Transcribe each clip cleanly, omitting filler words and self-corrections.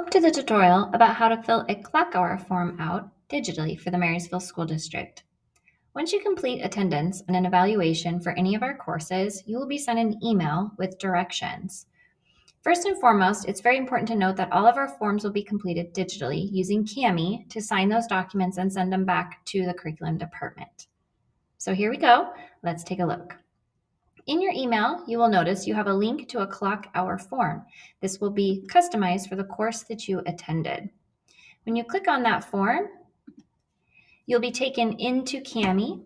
Welcome to the tutorial about how to fill a clock hour form out digitally for the Marysville School District. Once you complete attendance and an evaluation for any of our courses, you will be sent an email with directions. First and foremost, it's very important to note that all of our forms will be completed digitally using Cami to sign those documents and send them back to the curriculum department. So here we go. Let's take a look. In your email, you will notice you have a link to a clock hour form. This will be customized for the course that you attended. When you click on that form, you'll be taken into Cami.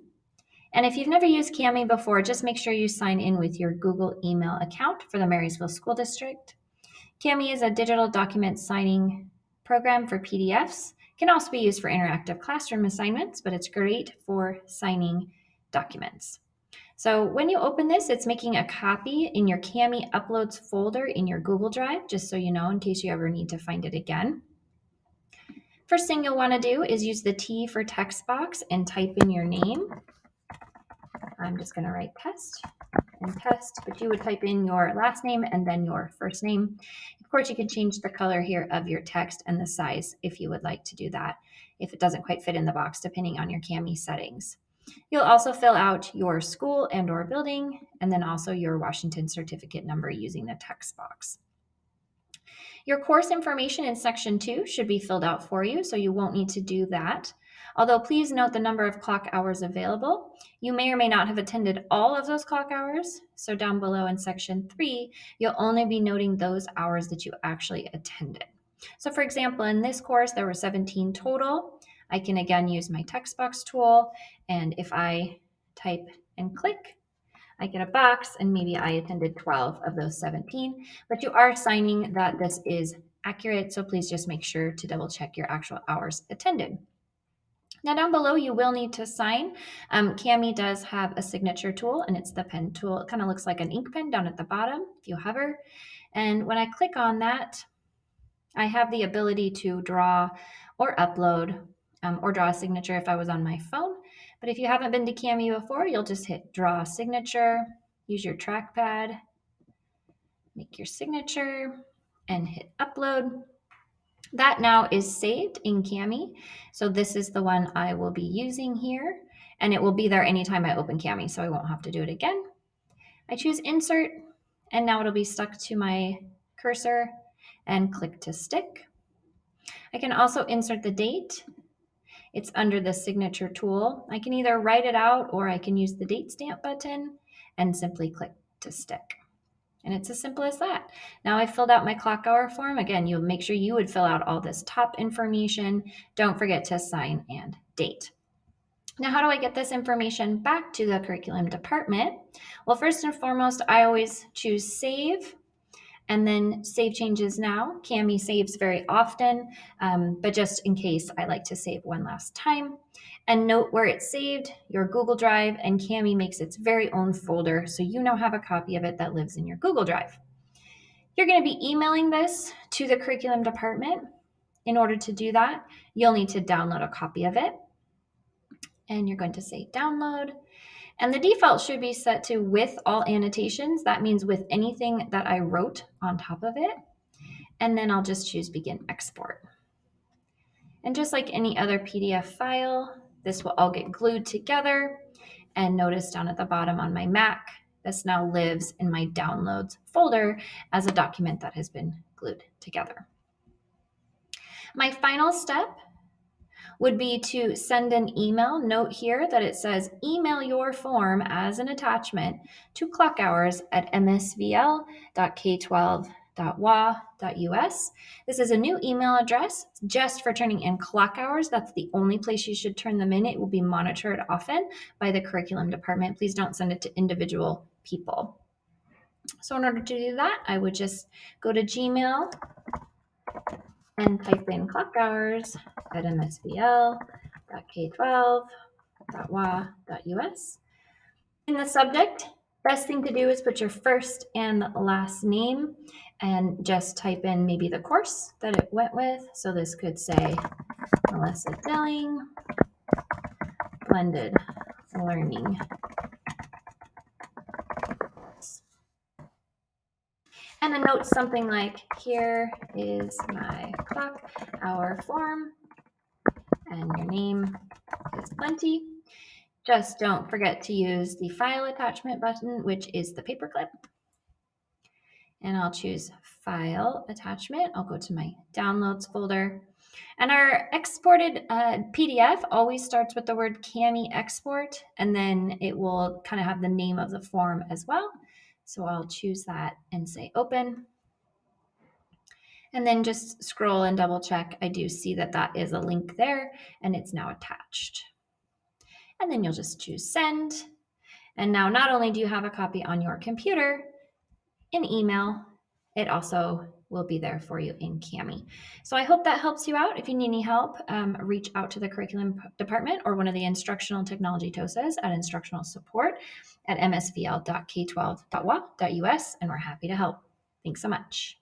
And if you've never used Cami before, just make sure you sign in with your Google email account for the Marysville School District. Cami is a digital document signing program for PDFs. It can also be used for interactive classroom assignments, but it's great for signing documents. So when you open this, it's making a copy in your Cami Uploads folder in your Google Drive, just so you know in case you ever need to find it again. First thing you'll want to do is use the T for text box and type in your name. I'm just going to write test and test, but you would type in your last name and then your first name. Of course, you can change the color here of your text and the size if you would like to do that, if it doesn't quite fit in the box, depending on your Cami settings. You'll also fill out your school and or building, and then also your Washington certificate number using the text box. Your course information in section 2 should be filled out for you, so you won't need to do that. Although please note the number of clock hours available. You may or may not have attended all of those clock hours. So down below in section 3, you'll only be noting those hours that you actually attended. So for example, in this course, there were 17 total. I can again use my text box tool, and if I type and click, I get a box, and maybe I attended 12 of those 17, but you are signing that this is accurate, so please just make sure to double check your actual hours attended. Now down below, you will need to sign. Cami does have a signature tool, and it's the pen tool. It kind of looks like an ink pen down at the bottom if you hover. And when I click on that, I have the ability to draw or upload or draw a signature if I was on my phone. But if you haven't been to Cami before, you'll just hit draw a signature, use your trackpad, make your signature, and hit upload. That now is saved in Cami. So this is the one I will be using here, and it will be there anytime I open Cami, so I won't have to do it again. I choose insert, and now it'll be stuck to my cursor, and click to stick. I can also insert the date. It's under the signature tool. I can either write it out or I can use the date stamp button and simply click to stick. And it's as simple as that. Now I filled out my clock hour form. Again, you'll make sure you would fill out all this top information. Don't forget to sign and date. Now, how do I get this information back to the curriculum department? Well, first and foremost, I always choose save and then save changes now. Cami saves very often, but just in case, I like to save one last time. And note where it's saved, your Google Drive, and Cami makes its very own folder, so you now have a copy of it that lives in your Google Drive. You're going to be emailing this to the curriculum department. In order to do that, you'll need to download a copy of it. And you're going to say download. And the default should be set to with all annotations. That means with anything that I wrote on top of it. And then I'll just choose begin export. And just like any other PDF file, this will all get glued together. And notice down at the bottom on my Mac, this now lives in my downloads folder as a document that has been glued together. My final step would be to send an email. Note here that it says email your form as an attachment to clockhours@msvl.k12.wa.us. This is a new email address just for turning in clock hours. That's the only place you should turn them in. It will be monitored often by the curriculum department. Please don't send it to individual people. So in order to do that, I would just go to Gmail and type in clockhours@msvl.k12.wa.us. In the subject, best thing to do is put your first and last name and just type in maybe the course that it went with. So this could say Melissa Delling, Blended Learning. And a note something like, here is my clock hour form, and your name is plenty. Just don't forget to use the file attachment button, which is the paperclip. And I'll choose file attachment. I'll go to my downloads folder. And our exported PDF always starts with the word Cami export, and then it will kind of have the name of the form as well. So I'll choose that and say open. And then just scroll and double check. I do see that that is a link there and it's now attached. And then you'll just choose send. And now not only do you have a copy on your computer, in email, it also will be there for you in Cami. So I hope that helps you out. If you need any help, reach out to the curriculum department or one of the instructional technology TOSAs at instructional support at msvl.k12.wa.us, and we're happy to help. Thanks so much.